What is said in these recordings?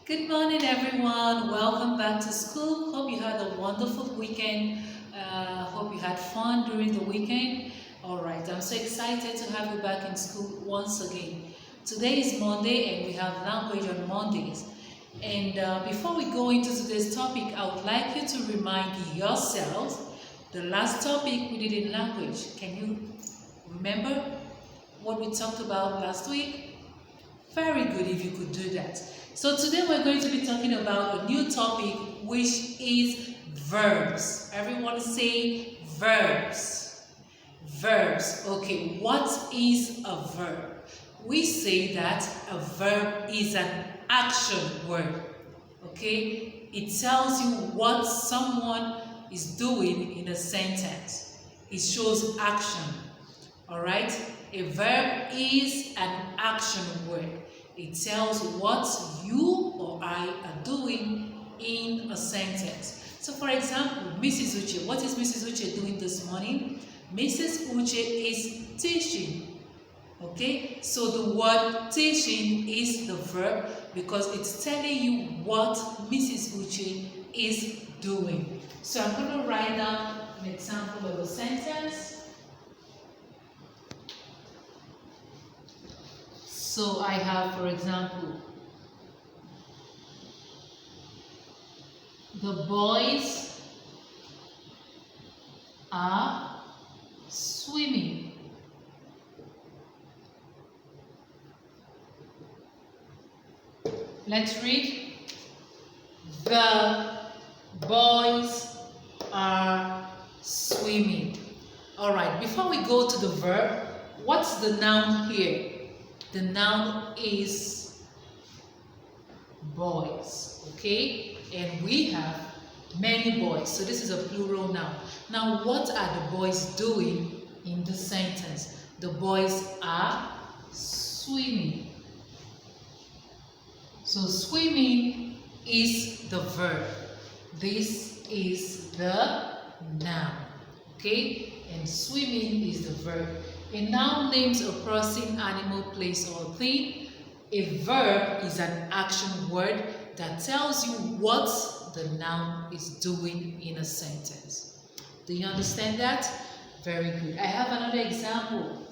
Good morning, everyone. Welcome back to school. Hope you had a wonderful weekend. Hope you had fun during the weekend. All right, I'm so excited to have you back in school once again. Today is Monday, and we have language on Mondays. And before we go into today's topic, I would like you to remind yourselves the last topic we did in language. Can you remember what we talked about last week? Very good if you could do that. So today we're going to be talking about a new topic, which is verbs. Everyone say verbs. Verbs. Okay, what is a verb? We say that a verb is an action word. Okay, it tells you what someone is doing in a sentence. It shows action. All right, a verb is an action word. It tells what you or I are doing in a sentence. So for example, Mrs. Uche, what is Mrs. Uche doing this morning? Mrs. Uche is teaching. Okay, so the word teaching is the verb because it's telling you what Mrs. Uche is doing. So I'm going to write down an example of a sentence. So I have, for example, the boys are swimming. Let's read. The boys are swimming. All right, before we go to the verb, what's the noun here? The noun is boys, okay? And we have many boys, so this is a plural noun. Now, what are the boys doing in the sentence? The boys are swimming. So, swimming is the verb. This is the noun, okay? And swimming is the verb. A noun names a person, animal, place, or thing. A verb is an action word that tells you what the noun is doing in a sentence. Do you understand that? Very good. I have another example.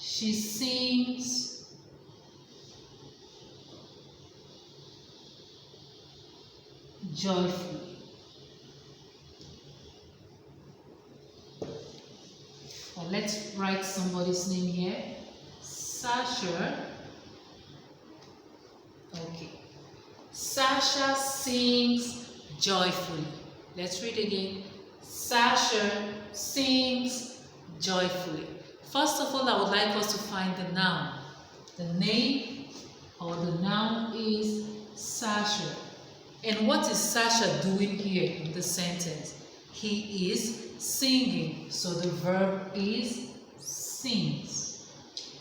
She sings joyfully. Let's write somebody's name here. Sasha. Okay. Sasha sings joyfully. Let's read again. Sasha sings joyfully. First of all, I would like us to find the noun. The name or the noun is Sasha. And what is Sasha doing here in the sentence? He is singing, so the verb is sings.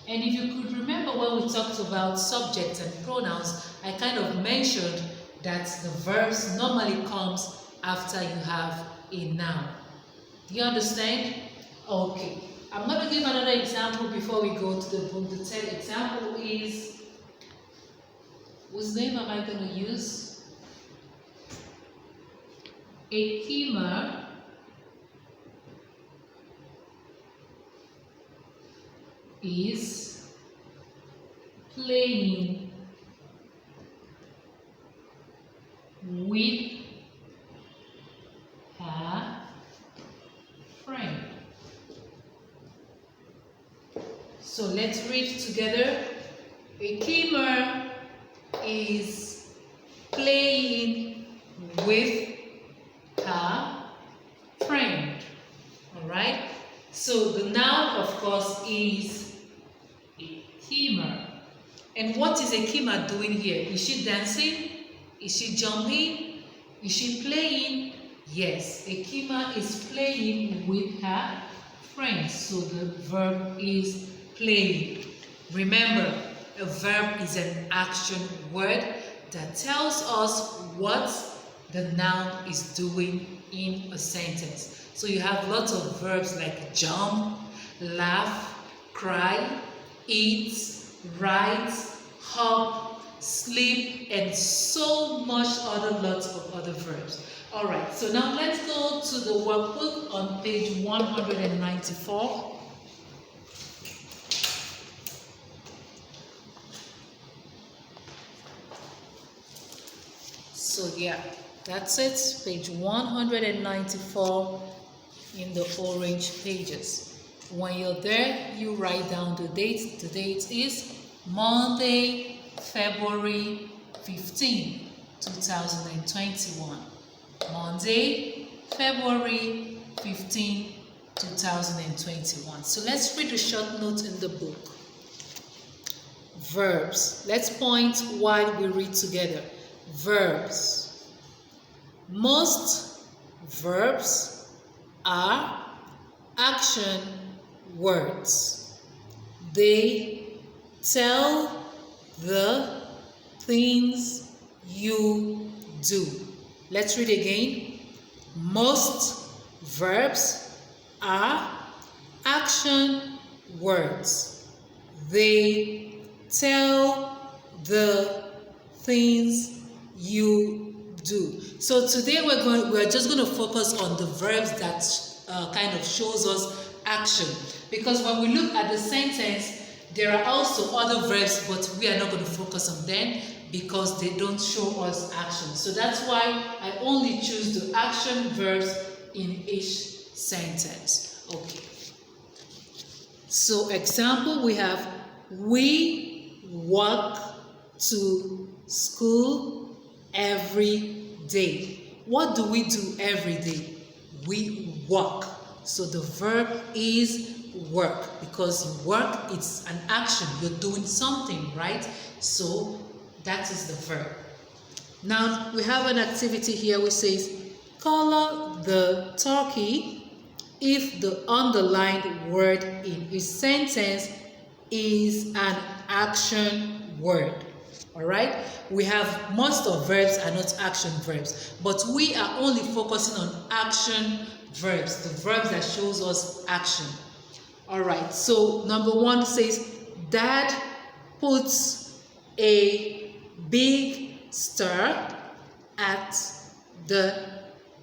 And if you could remember when we talked about subjects and pronouns, I kind of mentioned that the verbs normally comes after you have a noun. Do you understand? Okay. I'm going to give another example before we go to the book. The third example is, whose name am I going to use? A Kima is playing with her friend. So let's read together. A Kima is playing with her friend. All right. So the noun, of course, is a Kima. And what is a Kima doing here? Is she dancing? Is she jumping? Is she playing? Yes, a Kima is playing with her friends. So the verb is playing. Remember, a verb is an action word that tells us what the noun is doing in a sentence. So you have lots of verbs like jump, laugh, cry, eat, write, hop, sleep, and so much lots of other verbs. Alright, so now let's go to the workbook on page 194. So yeah, that's it, page 194 in the orange pages. When you're there, you write down the date. The date is Monday, February 15, 2021. Monday, February 15, 2021. So let's read the short note in the book. Verbs. Let's point while we read together. Verbs. Most verbs are action words. They tell the things you do. Let's read again. Most verbs are action words. They tell the things you do. So today we're just going to focus on the verbs that kind of shows us action, because when we look at the sentence, there are also other verbs, but we are not going to focus on them because they don't show us action. So that's why I only choose the action verbs in each sentence. Okay. So example, we have we walk to school every day. What do we do every day? We walk. So the verb is work, because work, it's an action. You're doing something, right? So that is the verb. Now we have an activity here which says color the turkey if the underlined word in a sentence is an action word. All right, we have most of verbs are not action verbs, but we are only focusing on action verbs, the verbs that shows us action. All right, so number one says Dad puts a big star at the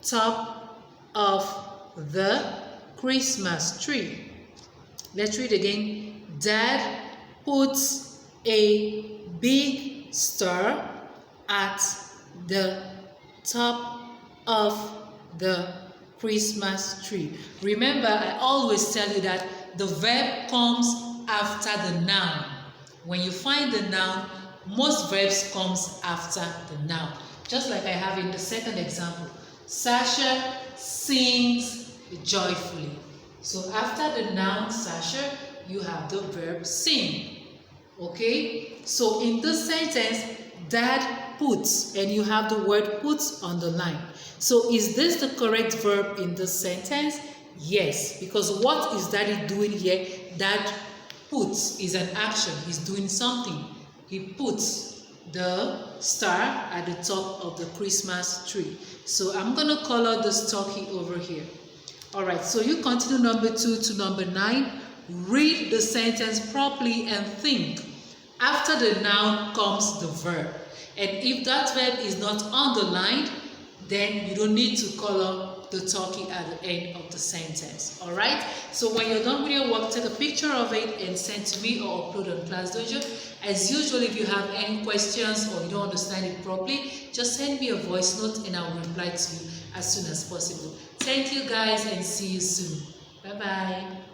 top of the Christmas tree. Let's read again. Dad puts a big star at the top of the Christmas tree. Remember, I always tell you that the verb comes after the noun. When you find the noun, most verbs comes after the noun. Just like I have in the second example. Sasha sings joyfully. So after the noun Sasha, you have the verb sing. Okay, so in this sentence, Dad puts, and you have the word puts on the line. So is this the correct verb in this sentence? Yes, because what is Daddy doing here? Dad puts is an action. He's doing something. He puts the star at the top of the Christmas tree. So I'm going to color this turkey over here. All right, so you continue number 2 to number 9. Read the sentence properly and think. After the noun comes the verb. And if that verb is not underlined, then you don't need to color the turkey at the end of the sentence. Alright? So when you're done with your work, take a picture of it and send to me or upload on Class Dojo. As usual, if you have any questions or you don't understand it properly, just send me a voice note and I will reply to you as soon as possible. Thank you guys and see you soon. Bye-bye.